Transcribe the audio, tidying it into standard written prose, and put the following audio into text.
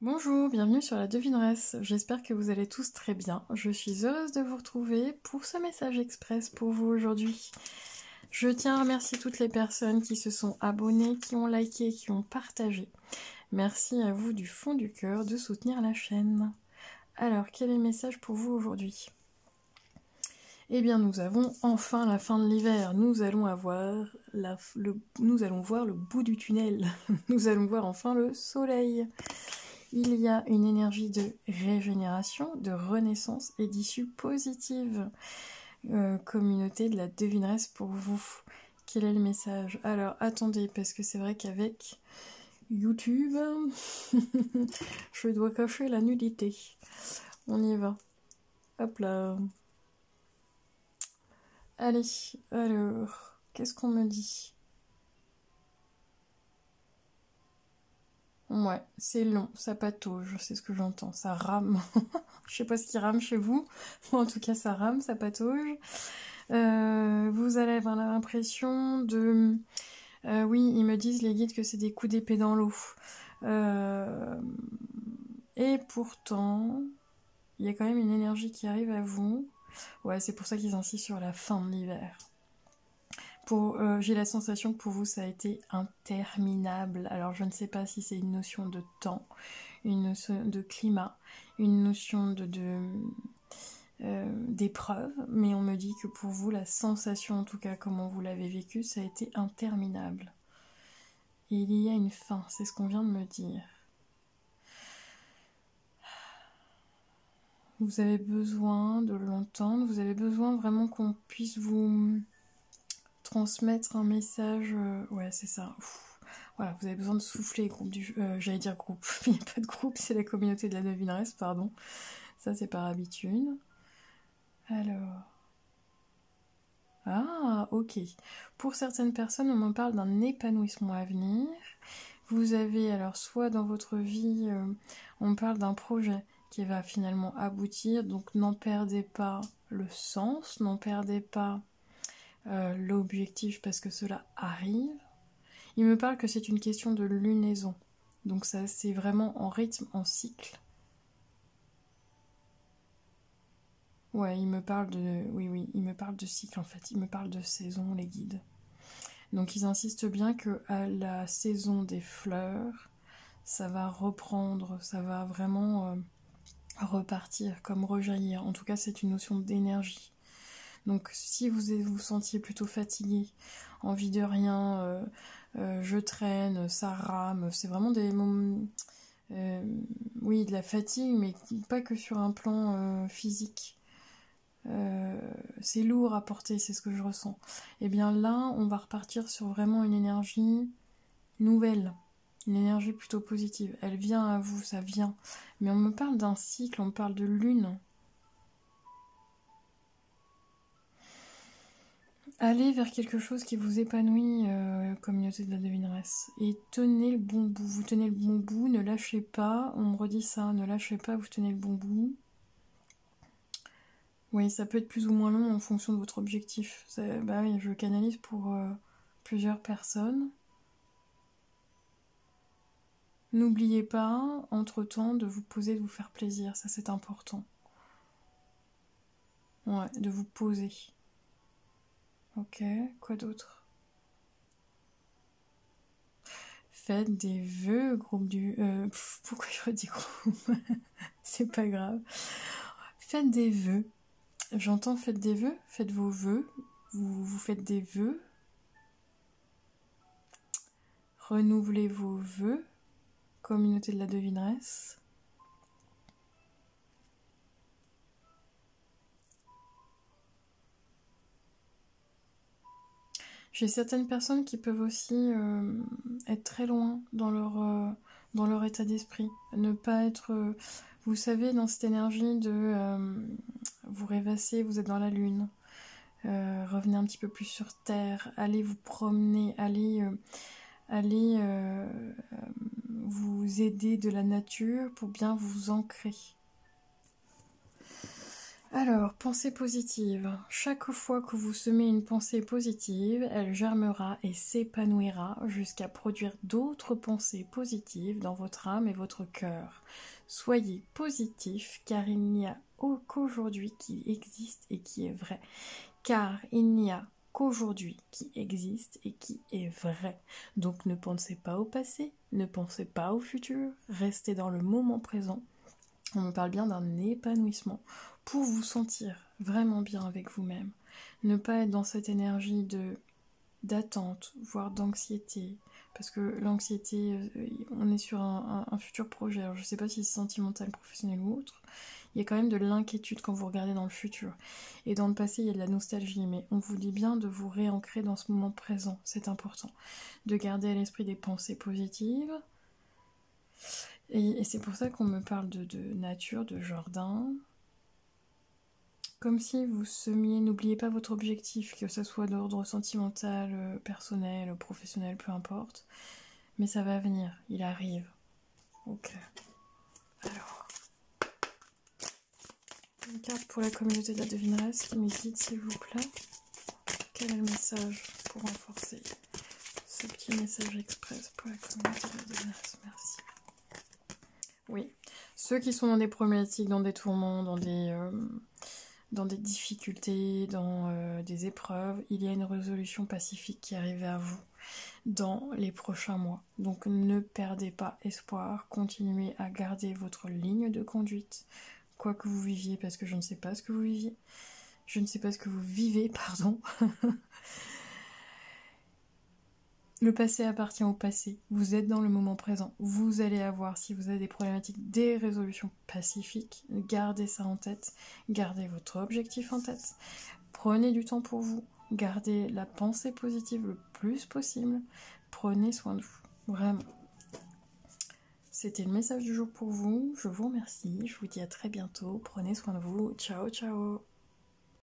Bonjour, bienvenue sur la devineresse. J'espère que vous allez tous très bien. Je suis heureuse de vous retrouver pour ce message express pour vous aujourd'hui. Je tiens à remercier toutes les personnes qui se sont abonnées, qui ont liké, qui ont partagé. Merci à vous du fond du cœur de soutenir la chaîne. Alors, quel est le message pour vous aujourd'hui? Eh bien, nous avons enfin la fin de l'hiver. Nous allons voir le bout du tunnel. Nous allons voir enfin le soleil. Il y a une énergie de régénération, de renaissance et d'issue positive. Communauté de la devineresse pour vous. Quel est le message? Alors attendez, parce que c'est vrai qu'avec YouTube, je dois cacher la nudité. On y va. Hop là. Allez, alors, qu'est-ce qu'on me dit? Ouais, c'est long, ça patauge, c'est ce que j'entends, ça rame. Je sais pas ce qui rame chez vous, mais en tout cas ça rame, ça patauge. Vous allez avoir l'impression de... oui, ils me disent les guides que c'est des coups d'épée dans l'eau. Et pourtant, il y a quand même une énergie qui arrive à vous. Ouais, c'est pour ça qu'ils insistent sur la fin de l'hiver. J'ai la sensation que pour vous ça a été interminable. Alors je ne sais pas si c'est une notion de temps, une notion de climat, une notion d'épreuve, mais on me dit que pour vous la sensation, en tout cas comment vous l'avez vécu, ça a été interminable. Et il y a une fin, c'est ce qu'on vient de me dire. Vous avez besoin de l'entendre, vous avez besoin vraiment qu'on puisse vous transmettre un message. Ouais, c'est ça. Voilà, vous avez besoin de souffler, groupe j'allais dire groupe, mais il n'y a pas de groupe, c'est la communauté de la devineresse, pardon. Ça, c'est par habitude. Alors. Ah, ok. Pour certaines personnes, on m'en parle d'un épanouissement à venir. Vous avez, alors, soit dans votre vie, on parle d'un projet qui va finalement aboutir, donc n'en perdez pas le sens, n'en perdez pas l'objectif parce que cela arrive. Il me parle que c'est une question de lunaison. Donc ça, c'est vraiment en rythme, en cycle. Ouais, il me parle de... Oui, il me parle de cycle en fait. Il me parle de saison, les guides. Donc ils insistent bien que à la saison des fleurs, ça va reprendre, ça va vraiment repartir, comme rejaillir. En tout cas, c'est une notion d'énergie. Donc si vous vous sentiez plutôt fatigué, envie de rien, je traîne, ça rame, c'est vraiment des moments... oui, de la fatigue, mais pas que sur un plan physique. C'est lourd à porter, c'est ce que je ressens. Et bien là, on va repartir sur vraiment une énergie nouvelle, une énergie plutôt positive. Elle vient à vous, ça vient. Mais on me parle d'un cycle, on me parle de lune. Allez vers quelque chose qui vous épanouit, communauté de la devineresse. Et tenez le bon bout. Vous tenez le bon bout, ne lâchez pas. On me redit ça, ne lâchez pas, vous tenez le bon bout. Oui, ça peut être plus ou moins long en fonction de votre objectif. Bah oui, je canalise pour plusieurs personnes. N'oubliez pas, entre-temps, de vous poser, de vous faire plaisir. Ça, c'est important. Ouais, de vous poser. Ok, quoi d'autre? Faites des vœux, groupe du... pourquoi je redis groupe? C'est pas grave. Faites des vœux. J'entends faites des vœux, faites vos vœux. Vous faites des vœux. Renouvelez vos vœux. Communauté de la devineresse. J'ai certaines personnes qui peuvent aussi être très loin dans leur état d'esprit. Ne pas être... vous savez, dans cette énergie de... vous rêvassez, vous êtes dans la lune. Revenez un petit peu plus sur Terre. Allez vous promener. Allez vous aider de la nature pour bien vous ancrer. Alors, pensée positive. Chaque fois que vous semez une pensée positive, elle germera et s'épanouira jusqu'à produire d'autres pensées positives dans votre âme et votre cœur. Soyez positif car il n'y a qu'aujourd'hui qui existe et qui est vrai. Car il n'y a qu'aujourd'hui qui existe et qui est vrai. Donc ne pensez pas au passé, ne pensez pas au futur, restez dans le moment présent. On me parle bien d'un épanouissement pour vous sentir vraiment bien avec vous-même. Ne pas être dans cette énergie d'attente, voire d'anxiété. Parce que l'anxiété, on est sur un futur projet. Alors, je ne sais pas si c'est sentimental, professionnel ou autre. Il y a quand même de l'inquiétude quand vous regardez dans le futur. Et dans le passé, il y a de la nostalgie. Mais on vous dit bien de vous réancrer dans ce moment présent. C'est important. De garder à l'esprit des pensées positives. Et c'est pour ça qu'on me parle de nature, de jardin. Comme si vous semiez, n'oubliez pas votre objectif, que ce soit d'ordre sentimental, personnel, professionnel, peu importe. Mais ça va venir, il arrive. Ok. Alors, une carte pour la communauté de la devineresse qui m'édite, s'il vous plaît. Quel est le message pour renforcer ce petit message express pour la communauté de la devineresse? Merci. Oui, ceux qui sont dans des problématiques, dans des tourments, dans des difficultés, dans des épreuves, il y a une résolution pacifique qui arrive à vous dans les prochains mois. Donc ne perdez pas espoir, continuez à garder votre ligne de conduite, quoi que vous viviez, parce que je ne sais pas ce que vous viviez. Je ne sais pas ce que vous vivez, pardon. Le passé appartient au passé. Vous êtes dans le moment présent. Vous allez avoir, si vous avez des problématiques, des résolutions pacifiques. Gardez ça en tête. Gardez votre objectif en tête. Prenez du temps pour vous. Gardez la pensée positive le plus possible. Prenez soin de vous. Vraiment. C'était le message du jour pour vous. Je vous remercie. Je vous dis à très bientôt. Prenez soin de vous. Ciao, ciao.